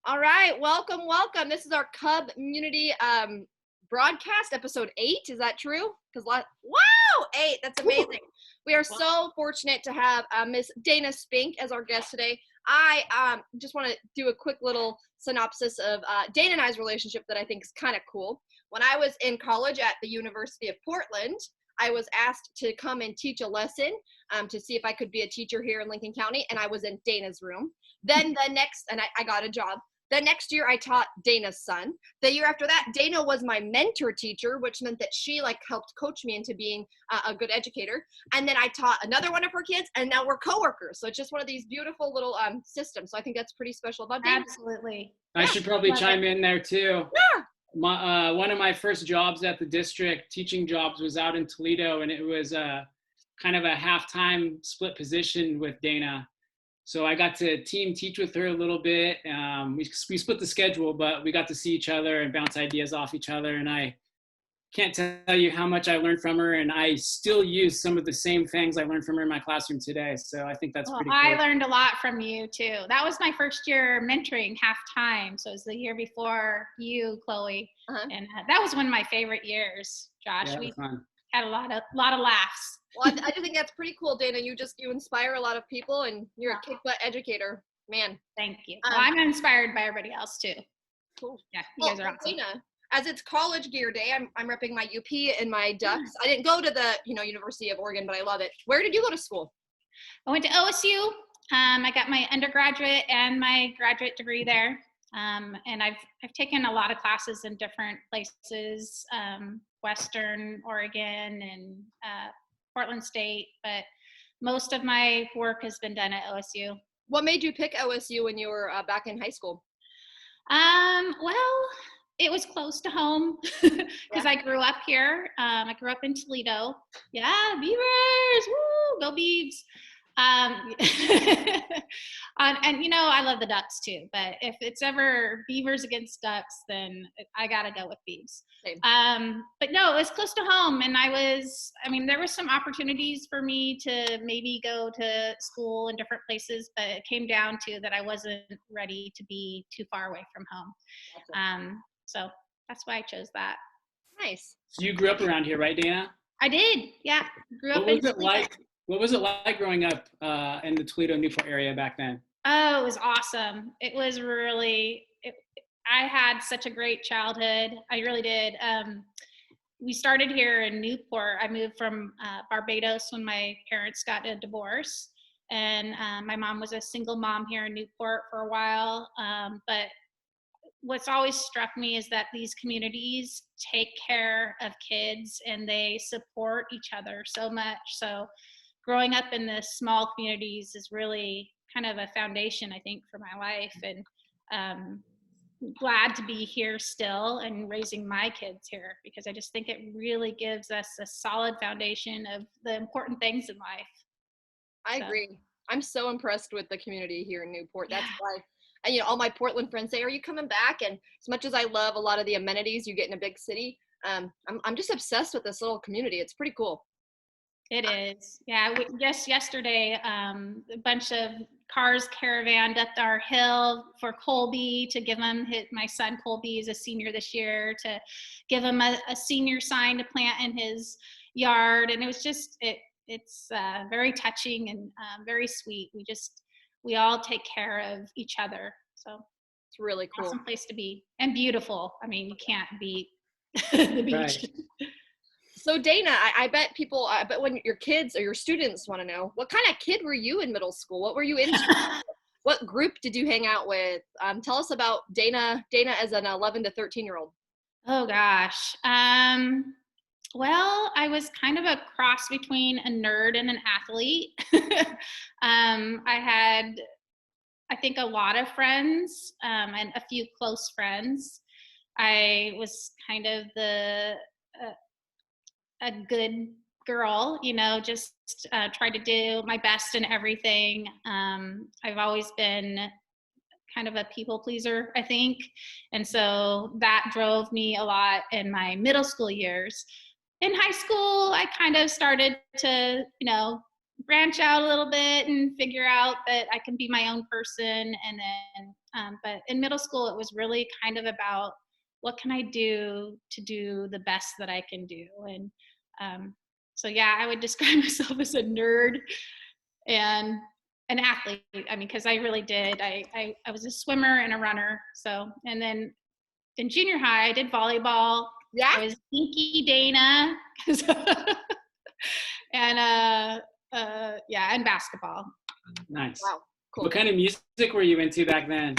All right, welcome. This is our CUBmunnity broadcast, episode 8. Is that true? Because wow, 8. That's amazing. We are so fortunate to have Miss Dana Spink as our guest today. I just want to do a quick little synopsis of Dana and I's relationship that I think is kind of cool. When I was in college at the University of Portland, I was asked to come and teach a lesson to see if I could be a teacher here in Lincoln County, and I was in Dana's room. Then I got a job. The next year I taught Dana's son. The year after that, Dana was my mentor teacher, which meant that she helped coach me into being a good educator. And then I taught another one of her kids, and now we're coworkers. So it's just one of these beautiful little systems. So I think that's pretty special about Dana. Absolutely. I should probably chime in there too. Yeah. One of my first jobs at the district, teaching jobs, was out in Toledo, and it was kind of a half-time split position with Dana. So I got to team teach with her a little bit. We split the schedule, but we got to see each other and bounce ideas off each other. And I can't tell you how much I learned from her, and I still use some of the same things I learned from her in my classroom today. So I think that's pretty cool. I learned a lot from you too. That was my first year mentoring half-time. So it was the year before you, Chloe. And that was one of my favorite years, Josh. Yeah, we fun. had a lot of laughs. Well, I just think that's pretty cool, Dana. You inspire a lot of people, and you're a kick-butt educator, man. Thank you. Well, I'm inspired by everybody else too. Cool. Yeah, you guys are awesome. Dana, as it's college gear day, I'm repping my UP and my Ducks. I didn't go to the University of Oregon, but I love it. Where did you go to school? I went to OSU. I got my undergraduate and my graduate degree there. And I've taken a lot of classes in different places, Western Oregon and Portland State, but most of my work has been done at OSU. What made you pick OSU when you were back in high school? Well, it was close to home because I grew up here. I grew up in Toledo. Yeah, Beavers! Woo! Go Beavs! And I love the Ducks too, but if it's ever Beavers against Ducks, then I gotta go with Beavs. But no, it was close to home, and there were some opportunities for me to maybe go to school in different places, but it came down to that I wasn't ready to be too far away from home. Gotcha. So that's why I chose that. Nice. So you grew up around here, right, Dana? I did, yeah. Grew up in Toledo. What was it like growing up in the Toledo, Newport area back then? Oh, it was awesome. It was really, I had such a great childhood. I really did. We started here in Newport. I moved from Barbados when my parents got a divorce. And my mom was a single mom here in Newport for a while. But what's always struck me is that these communities take care of kids and they support each other so much. So growing up in the small communities is really kind of a foundation, I think, for my life. And glad to be here still and raising my kids here, because I just think it really gives us a solid foundation of the important things in life. I agree. I'm so impressed with the community here in Newport. That's why, and all my Portland friends say, "Are you coming back?" And as much as I love a lot of the amenities you get in a big city, I'm just obsessed with this little community. It's pretty cool. It is. Yeah, just yesterday, a bunch of cars caravanned up our hill for Colby to give him my son Colby is a senior this year, to give him a senior sign to plant in his yard. And it was just, it's very touching and very sweet. We all take care of each other. So it's really cool. Awesome place to be, and beautiful. I mean, you can't beat the beach. Right. So Dana, I bet when your kids or your students want to know, what kind of kid were you in middle school? What were you into? What group did you hang out with? Tell us about Dana as an 11 to 13-year-old. Oh gosh. Well, I was kind of a cross between a nerd and an athlete. I had, I think, a lot of friends and a few close friends. I was kind of a good girl, just tried to do my best in everything. I've always been kind of a people pleaser, I think. And so that drove me a lot in my middle school years. In high school, I kind of started to, branch out a little bit and figure out that I can be my own person. And then, but in middle school, it was really kind of about what can I do to do the best that I can do. And so, yeah, I would describe myself as a nerd and an athlete. I mean, because I really did. I was a swimmer and a runner. So, and then in junior high, I did volleyball. Yeah. I was Dinky Dana. And yeah, and basketball. Nice. Wow. Cool. What kind of music were you into back then?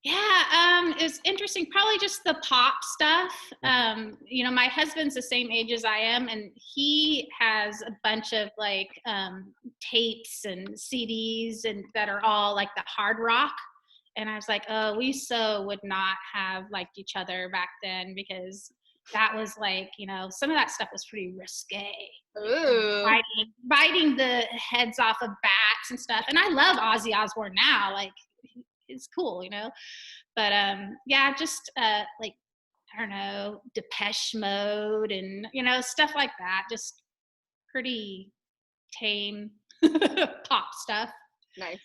Yeah, it was interesting. Probably just the pop stuff. You know, my husband's the same age as I am, and he has a bunch of like tapes and CDs and that are all like the hard rock. And I was like, oh, we so would not have liked each other back then, because that was like, you know, some of that stuff was pretty risque. Ooh. Biting the heads off of bats and stuff. And I love Ozzy Osbourne now. Like, it's cool, you know. But yeah, just like, I don't know, Depeche Mode and, you know, stuff like that. Just pretty tame pop stuff. Nice.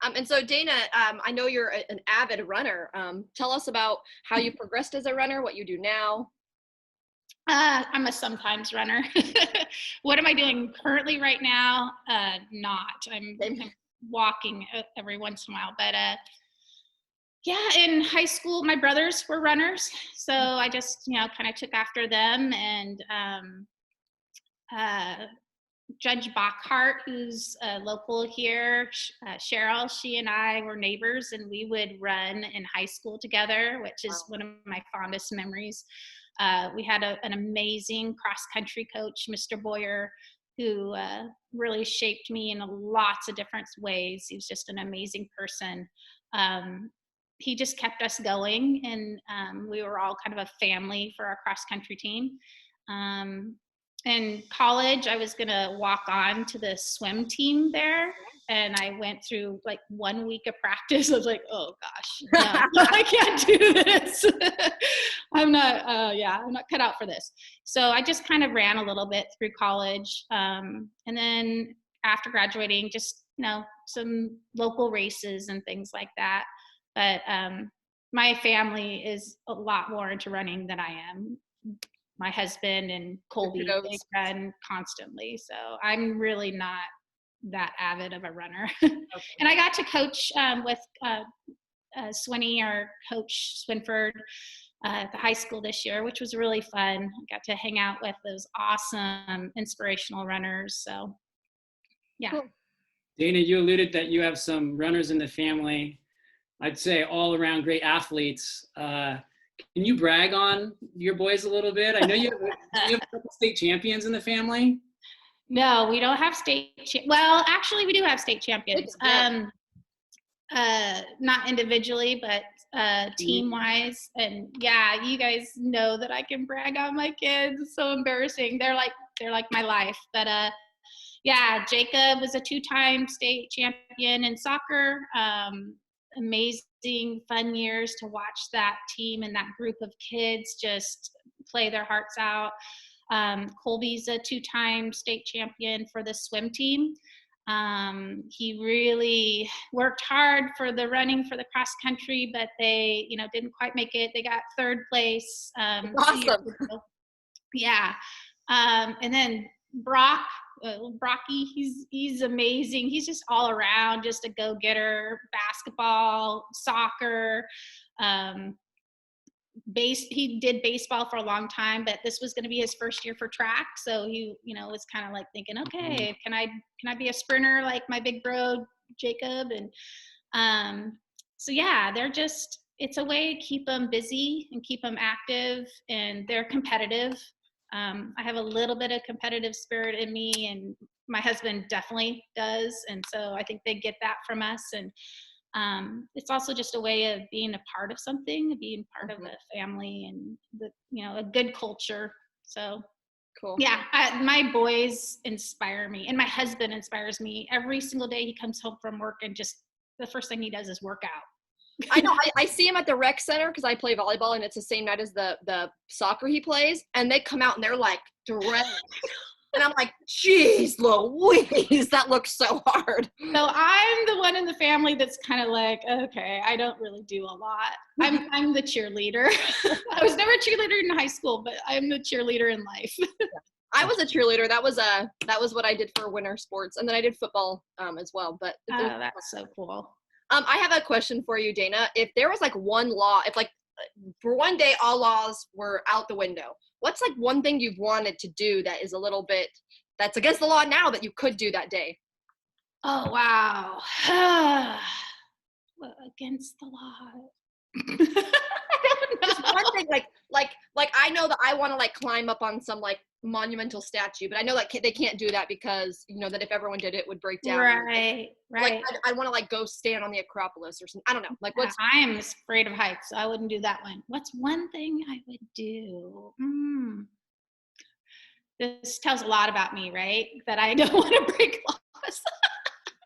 And so Dana, I know you're an avid runner. Tell us about how you progressed as a runner, what you do now. I'm a sometimes runner. What am I doing currently right now? Not. I'm walking every once in a while. But yeah, in high school, my brothers were runners. So I just, you know, kind of took after them. And Judge Bockhart, who's local here, Cheryl, she and I were neighbors, and we would run in high school together, which is one of my fondest memories. We had an amazing cross-country coach, Mr. Boyer, who really shaped me in lots of different ways. He was just an amazing person. He just kept us going, and we were all kind of a family for our cross-country team. In college, I was gonna walk on to the swim team there, and I went through like 1 week of practice. I was like, oh gosh, no, I can't do this. I'm not cut out for this. So I just kind of ran a little bit through college. And then after graduating, just, you know, some local races and things like that. But my family is a lot more into running than I am. My husband and Colby, they run constantly. So I'm really not that avid of a runner. Okay. And I got to coach with Swinney, our coach Swinford, at the high school this year, which was really fun. I got to hang out with those awesome, inspirational runners. So, yeah. Cool. Dana, you alluded that you have some runners in the family. I'd say all around great athletes. Can you brag on your boys a little bit? I know you have a couple state champions in the family. No, we don't have well, actually, we do have state champions. Not individually, but team-wise. And yeah, you guys know that I can brag on my kids. It's so embarrassing. They're like my life. But yeah, Jacob was a 2-time state champion in soccer. Amazing, fun years to watch that team and that group of kids just play their hearts out. Colby's a 2-time state champion for the swim team. He really worked hard for the running for the cross country, but they, you know, didn't quite make it. They got 3rd place. Awesome. Yeah. And then Brocky, he's amazing. He's just all around, just a go-getter. Basketball, soccer, he did baseball for a long time, but this was going to be his first year for track, so he, you know, was kind of like thinking, okay, can I be a sprinter like my big bro Jacob? And so yeah, it's a way to keep them busy and keep them active, and they're competitive. I have a little bit of competitive spirit in me, and my husband definitely does, and so I think they get that from us. And it's also just a way of being a part of something, being part of a family, and a good culture. So cool. Yeah, my boys inspire me, and my husband inspires me. Every single day he comes home from work, and just the first thing he does is work out. I know. I see him at the rec center because I play volleyball, and it's the same night as the soccer he plays, and they come out and they're like drenched. And I'm like, geez, Louise, that looks so hard. So I'm the one in the family that's kind of like, okay, I don't really do a lot. I'm the cheerleader. I was never a cheerleader in high school, but I'm the cheerleader in life. I was a cheerleader. That was what I did for winter sports, and then I did football as well. But Oh, that's so cool. I have a question for you, Dana. If there was like one law, if like for one day all laws were out the window, what's like one thing you've wanted to do that is a little bit that's against the law now that you could do that day? Oh, wow. Well, against the law. Just one thing, like I know that I want to like climb up on some like monumental statue, but I know like they can't do that because that if everyone did it would break down. Right. Like I want to like go stand on the Acropolis or something. I don't know. Like what's I am afraid of heights, so I wouldn't do that one. What's one thing I would do? This tells a lot about me, right? That I don't want to break laws.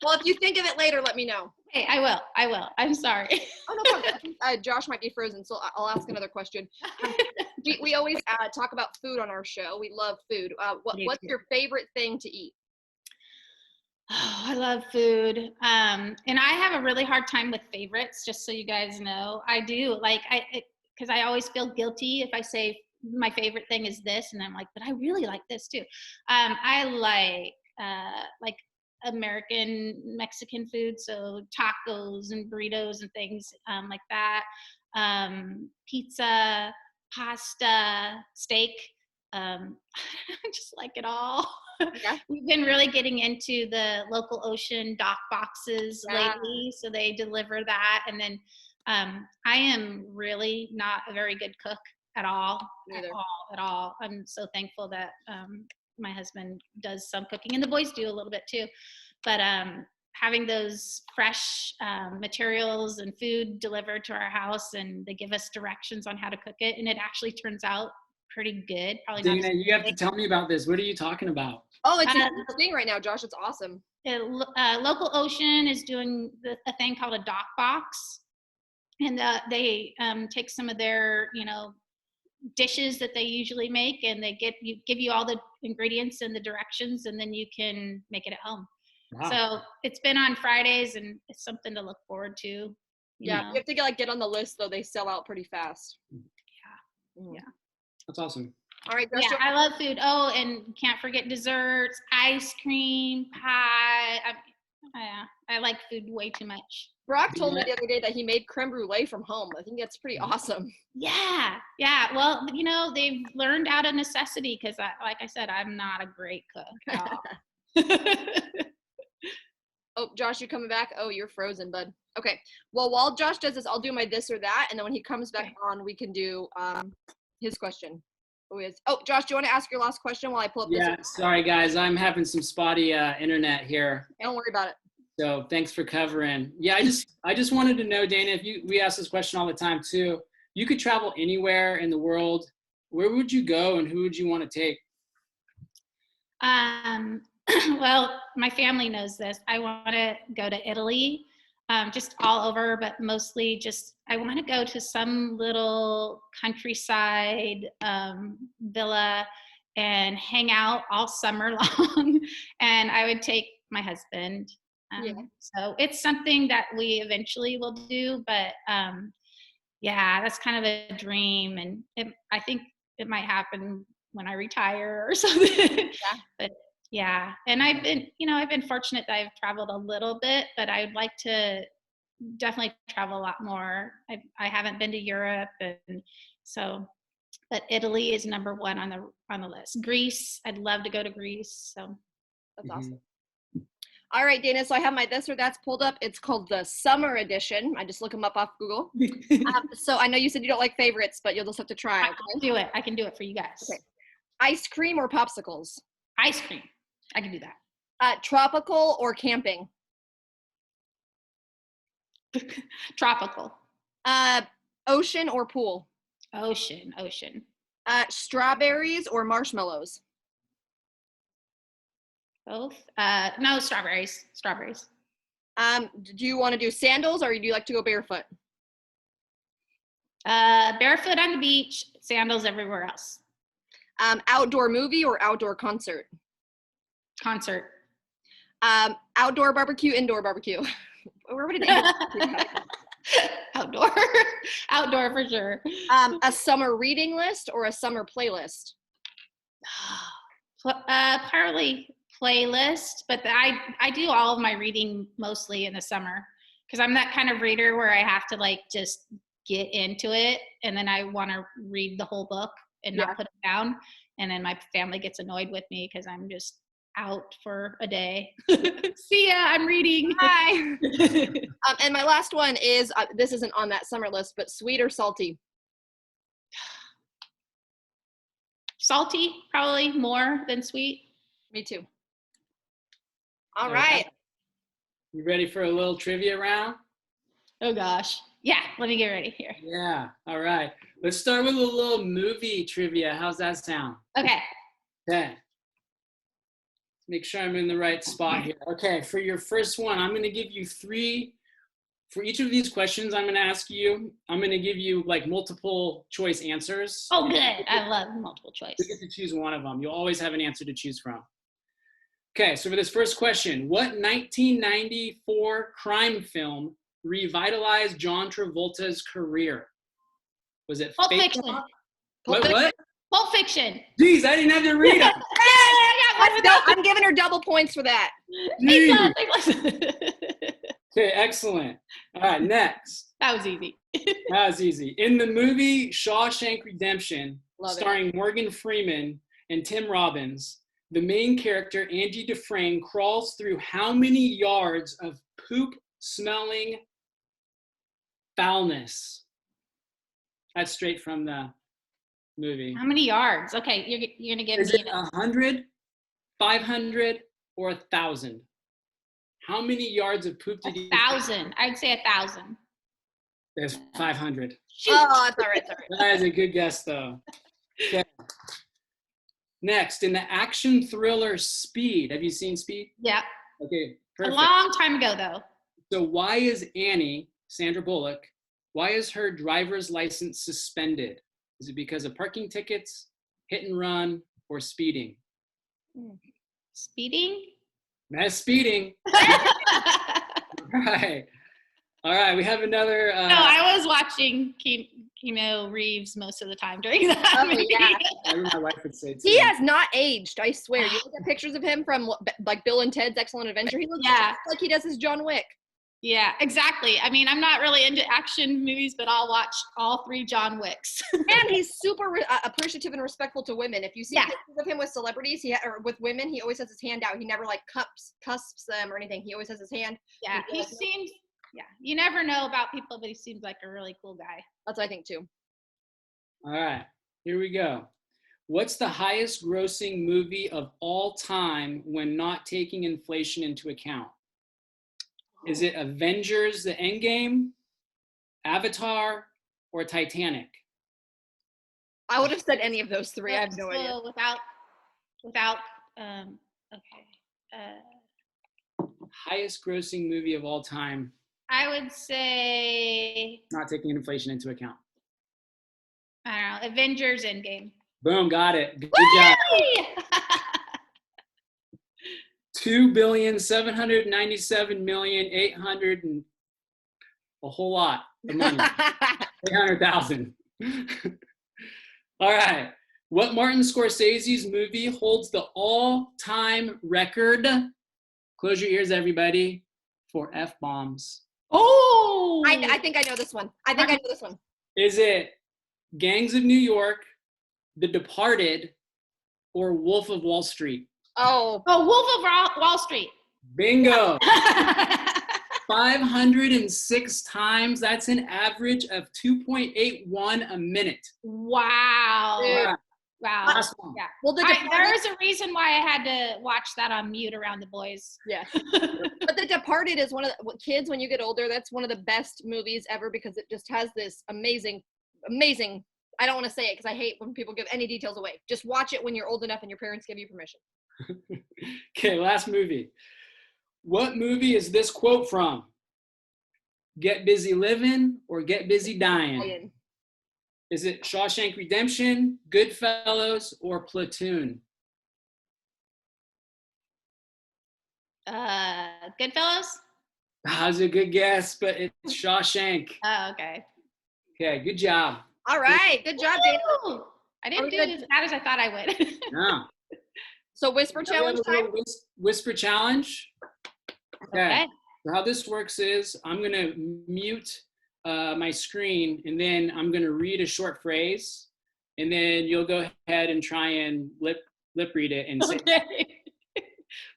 Well, if you think of it later, let me know. Hey, I will. I'm sorry. Oh, no problem. I think, Josh might be frozen, so I'll ask another question. We always talk about food on our show. We love food. What's your favorite thing to eat? Oh, I love food. And I have a really hard time with favorites, just so you guys know. I do. Because I always feel guilty if I say my favorite thing is this, and I'm like, but I really like this too. I like American Mexican food, so tacos and burritos and things like that. Pizza, pasta, steak. I just like it all. Yeah. We've been really getting into the local ocean dock boxes lately, so they deliver that. And then I am really not a very good cook at all. At all. I'm so thankful that my husband does some cooking, and the boys do a little bit too. But having those fresh materials and food delivered to our house, and they give us directions on how to cook it, and it actually turns out pretty good. Probably Dana, not. you have to tell me about this. What are you talking about? Oh, it's a thing right now, Josh. It's awesome. Local Ocean is doing a thing called a dock box, and they take some of their dishes that they usually make, and they give you all the ingredients and the directions, and then you can make it at home. Wow. So it's been on Fridays, and it's something to look forward to. You have to get on the list though. They sell out pretty fast. Yeah. That's awesome. All right. Yeah, I love food. Oh, and can't forget desserts, ice cream, pie. I like food way too much. Brock told me the other day that he made creme brulee from home. I think that's pretty awesome. Yeah. Well, they've learned out of necessity because, like I said, I'm not a great cook at all. Oh, Josh, you coming back? Oh, you're frozen, bud. Okay. Well, while Josh does this, I'll do my this or that, and then when he comes back on, we can do his question. Oh, Josh, do you want to ask your last question while I pull up this? Yeah, sorry guys, I'm having some spotty internet here. Don't worry about it. So thanks for covering. Yeah, I just wanted to know, Dana, we ask this question all the time too. You could travel anywhere in the world. Where would you go, and who would you want to take? Well, my family knows this. I want to go to Italy, just all over, but mostly I want to go to some little countryside villa and hang out all summer long. And I would take my husband. So it's something that we eventually will do, but that's kind of a dream. And I think it might happen when I retire or something. But yeah, and I've been fortunate that I've traveled a little bit, but I would like to definitely travel a lot more. I haven't been to Europe, and so, but Italy is number one on the list. Greece, I'd love to go to Greece. So that's awesome. All right, Dana. So I have my this or that's pulled up. It's called the summer edition. I just look them up off Google. So I know you said you don't like favorites, but you'll just have to try. Okay? I can do it for you guys. Okay. Ice cream or popsicles? Ice cream. I can do that. Tropical or camping? Tropical. Ocean or pool? Ocean. Strawberries or marshmallows? Both. No, strawberries. Do you want to do sandals, or do you like to go barefoot? Barefoot on the beach, sandals everywhere else. Outdoor movie or outdoor concert? Concert. Outdoor barbecue, indoor barbecue. Where would an indoor barbecue be? Outdoor. Outdoor for sure. A summer reading list or a summer playlist? Partly playlist, but I do all of my reading mostly in the summer because I'm that kind of reader where I have to like just get into it, and then I want to read the whole book and not put it down, and then my family gets annoyed with me because I'm just out for a day. See ya, I'm reading. Hi. And my last one is, this isn't on that summer list, but sweet or salty? Salty, probably more than sweet. Me too. All right. You ready for a little trivia round? Oh gosh. Yeah, let me get ready here. Yeah, all right. Let's start with a little movie trivia. How's that sound? Okay. Okay. Make sure I'm in the right spot here. Okay, for your first one, I'm going to give you 3. For each of these questions I'm going to ask you, I'm going to give you like multiple choice answers. Oh, good. I love multiple choice. You get to choose one of them. You'll always have an answer to choose from. Okay, so for this first question, what 1994 crime film revitalized John Travolta's career? Was it Pulp Face Fiction. Off? What? Pulp Fiction. Jeez, I didn't have to read them. I'm giving her double points for that. Okay, excellent. All right, next. That was easy. That was easy. In the movie Shawshank Redemption, starring Morgan Freeman and Tim Robbins, the main character, Angie Dufresne, crawls through how many yards of poop-smelling foulness? That's straight from the movie. How many yards? Okay, you're going to give me. Is it 100, 500, or 1,000? How many yards of poop did you? 1,000. I'd say 1,000. There's 500. Shoot. Oh, it's all right. That is a good guess, though. Okay. Next, in the action thriller Speed. Have you seen Speed? Yeah. Okay, perfect. A long time ago, though. So why is Annie, Sandra Bullock, why is her driver's license suspended? Is it because of parking tickets, hit and run, or speeding? Speeding? That's speeding. Right. All right, we have another. No, I was watching Keanu Reeves most of the time during that movie. Yeah. My wife would say too. He has not aged, I swear. You look at pictures of him from like Bill and Ted's Excellent Adventure. He looks just like he does as John Wick. Yeah, exactly. I mean, I'm not really into action movies, but I'll watch all 3 John Wicks. And he's super appreciative and respectful to women. If you see pictures of him with celebrities, or with women, he always has his hand out. He never like cusps them or anything. He always has his hand. Yeah, he seems. Yeah, you never know about people, but he seems like a really cool guy. That's what I think too. All right, here we go. What's the highest grossing movie of all time when not taking inflation into account? Is it Avengers: The Endgame, Avatar, or Titanic? I would have said any of those 3. I have no idea. Without okay. Highest grossing movie of all time. I would say. Not taking inflation into account. I don't know. Avengers: Endgame. Boom, got it. Good job. 2,797,800,000 and a whole lot of money. 800,000. All right. What Martin Scorsese's movie holds the all-time record? Close your ears, everybody, for F-bombs. Oh! I think I know this one. Is it Gangs of New York, The Departed, or Wolf of Wall Street? Oh, Wolf of Wall Street. Bingo. 506 times. That's an average of 2.81 a minute. Wow. Yeah. Wow. Last one. Yeah. Well, there is a reason why I had to watch that on mute around the boys. Yeah. But The Departed is one of the kids, when you get older, that's one of the best movies ever because it just has this amazing, I don't want to say it because I hate when people give any details away. Just watch it when you're old enough and your parents give you permission. Okay, last movie. What movie is this quote from? Get busy living or get busy dying? Is it Shawshank Redemption, Goodfellas, or Platoon? Goodfellas? That was a good guess, but it's Shawshank. Oh, okay. Okay, good job. All right, good job, Dana. Woo! I didn't we do gonna- as bad as I thought I would. Yeah. So whisper Now we have challenge a time. little whisper challenge. Okay. Okay. So how this works is I'm gonna mute my screen, and then I'm gonna read a short phrase, and then you'll go ahead and try and lip read it and say. Okay.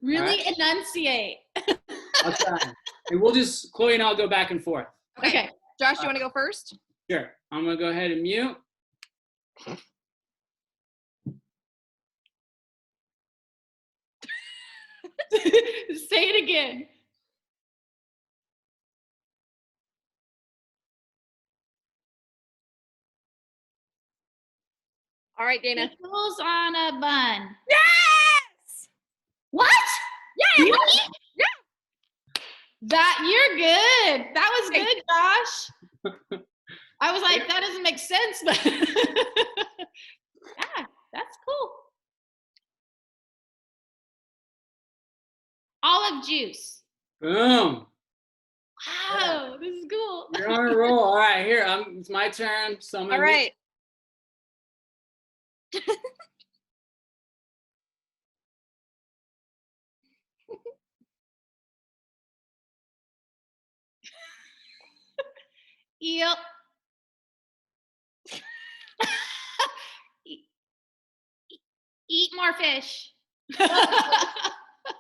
Really All right. enunciate. I'll try. And we'll just Chloe and I'll go back and forth. Okay. Josh, you want to go first? Sure. I'm gonna go ahead and mute. Say it again. All right, Dana. Pickles on a bun. Yes! What? Yeah! Really? Yeah. That you're good. That was good, Josh. I was like, that doesn't make sense, but yeah, that's cool. Olive juice. Boom. Wow, this is cool. You're on a roll. All right, here. It's my turn. So I'm gonna All right. Yep. Eat more fish.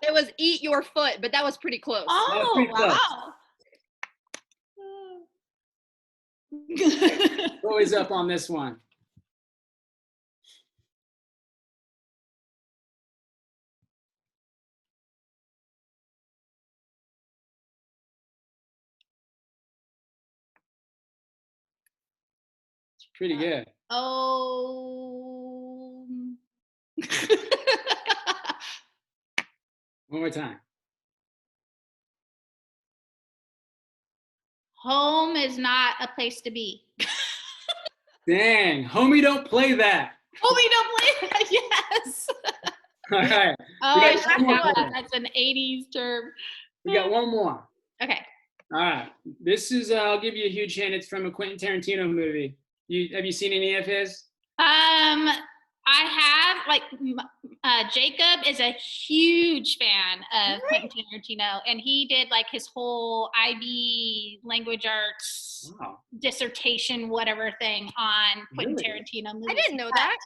It was eat your foot, but that was pretty close. Oh, pretty close. wow. Always up on this one. It's pretty good. Oh. One more time. Home is not a place to be. Dang, homie, don't play that. Oh, we don't play that. Yes. All right, Oh, We I got should one more know that. for you. That's an 80s term. we got one more. Okay. All right, this is, I'll give you a huge hint. It's from a Quentin Tarantino movie. Have you seen any of his? I have, like, Jacob is a huge fan of Quentin Tarantino, and he did like his whole IB language arts Wow. dissertation, whatever thing on Quentin Really? Tarantino movies. I didn't know that.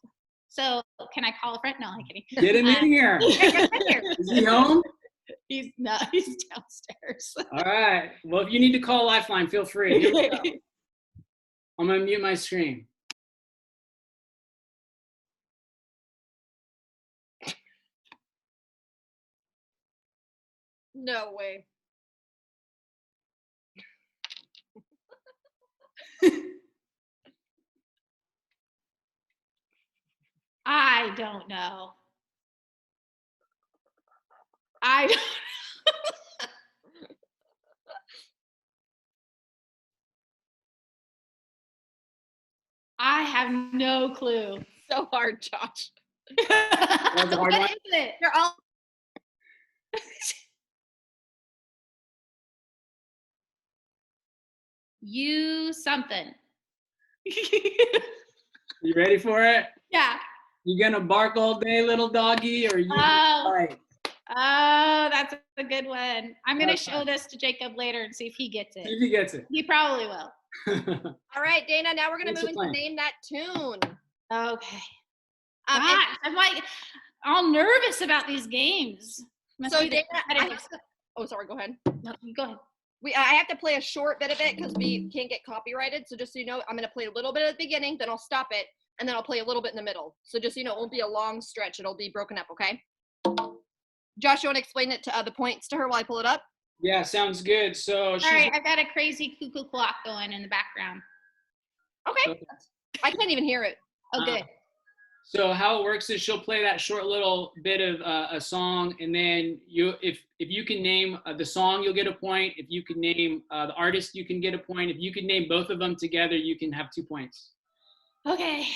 So can I call a friend? No, I'm kidding. Get him in here. Is he home? He's downstairs. All right. Well, if you need to call Lifeline, feel free. Here we go. I'm going to mute my screen. No way. I don't know. I don't I have no clue. So hard, Josh. That's a hard What one. is it? They're all You something. You ready for it? Yeah. You going to bark all day, little doggy, or you Oh. bite? Oh, that's a good one. I'm gonna That's show fine. this to Jacob later and see if he gets See it. if he gets it. He probably will. All right, Dana. Now we're gonna Thanks move for into playing. name that tune. Okay. And Gosh, I'm like all nervous about these games. Must so be the Dana, I competitive- have to, oh, sorry. Go ahead. No, you go ahead. I have to play a short bit of it because we can't get copyrighted. So just so you know, I'm gonna play a little bit at the beginning, then I'll stop it, and then I'll play a little bit in the middle. So just so you know, it won't be a long stretch. It'll be broken up. Okay. Josh, you want to explain it to the points to her while I pull it up? Yeah, sounds good. So All right, I've got a crazy cuckoo clock going in the background. Okay. I can't even hear it. Okay. So how it works is she'll play that short little bit of a song, and then if you can name the song, you'll get a point. If you can name the artist, you can get a point. If you can name both of them together, you can have 2 points. Okay.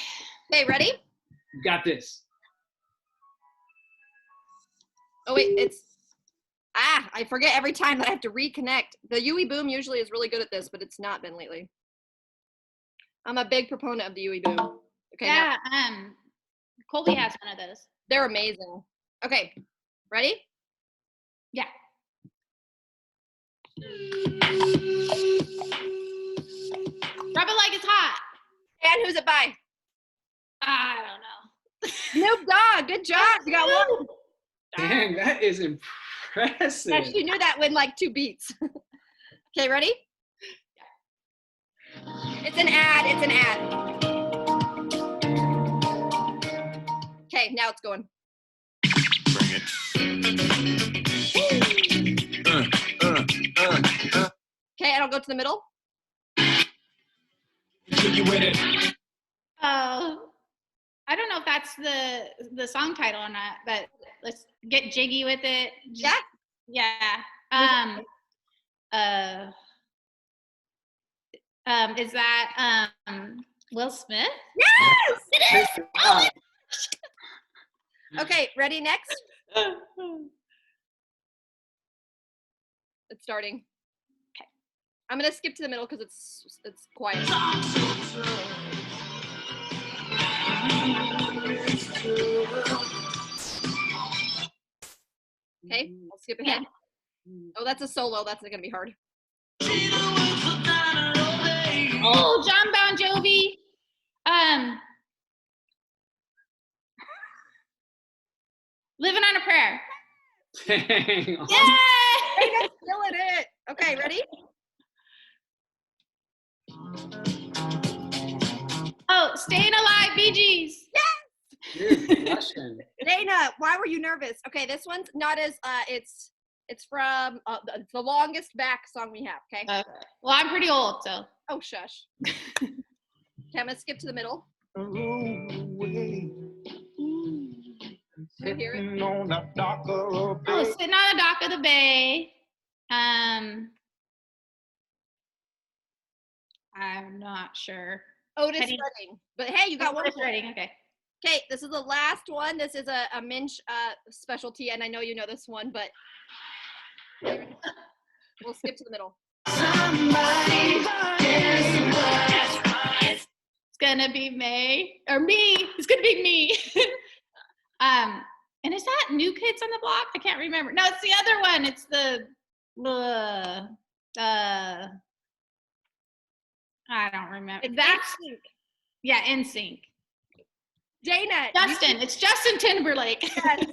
Okay, ready? You got this. Oh wait, it's I forget every time that I have to reconnect. The CUBmu usually is really good at this, but it's not been lately. I'm a big proponent of the CUBmu. Okay. Yeah, now, Colby has one of those. they're amazing. Okay, ready? Yeah. Rub it like it's hot. And who's it by? I don't know. Snoop Dogg. Good job. You got one. Dang, that is impressive. Yeah, she knew that in like 2 beats. Okay, ready? It's an ad. It's an ad. Okay, now it's going. Bring it. Okay, and I'll go to the middle. You with it. Oh, I don't know if that's the song title or not, but let's get jiggy with it. Yeah. Yeah. Is that Will Smith? Yes, it is. Ah. Okay, ready? Next. It's starting. Okay. I'm gonna skip to the middle because it's quiet. Okay, I'll skip ahead. Oh, that's a solo. That's gonna be hard. Oh, John Bon Jovi. Living on a Prayer. Dang. Yay! Dana's killing it. Okay, ready? Oh, Staying Alive, Bee Gees. You're Russian. Dana, why were you nervous? Okay, this one's not as it's from it's the longest back song we have. Okay. Well, I'm pretty old, so. Oh, shush. Okay, I'm gonna skip to the middle. Hear it? Oh, Sitting on the Dock of the Bay. I'm not sure. Otis Ready? Redding. But hey, you got one. Otis Redding, okay. Okay, this is the last one. This is a Minch specialty, and I know you know this one, but we'll skip to the middle. It's gonna be May or me. It's gonna be me. And is that New Kids on the Block? I can't remember. No, it's the other one. It's the I don't remember. It's That's NSYNC. yeah, NSYNC. Dana. Justin. It's Justin Timberlake. Yes.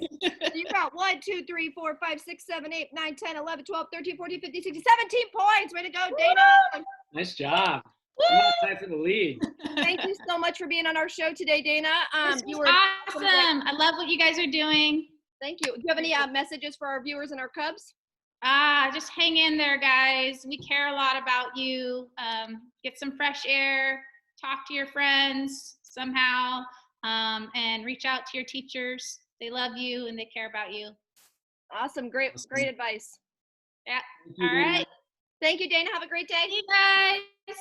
You got 1, 2, 3, 4, 5, 6, 7, 8, 9, 10, 11, 12, 13, 14, 15, 16, 17 points. Way to go, Dana. Nice job. I'm not tied for the lead. Thank you so much for being on our show today, Dana. This You was were awesome. I love what you guys are doing. Thank you. Do you have any messages for our viewers and our Cubs? Just hang in there, guys. We care a lot about you. Get some fresh air, talk to your friends somehow, and reach out to your teachers. They love you and they care about you. Awesome. Great advice. Yeah. Thank you, All Dana. right. Thank you, Dana. Have a great day. See you guys.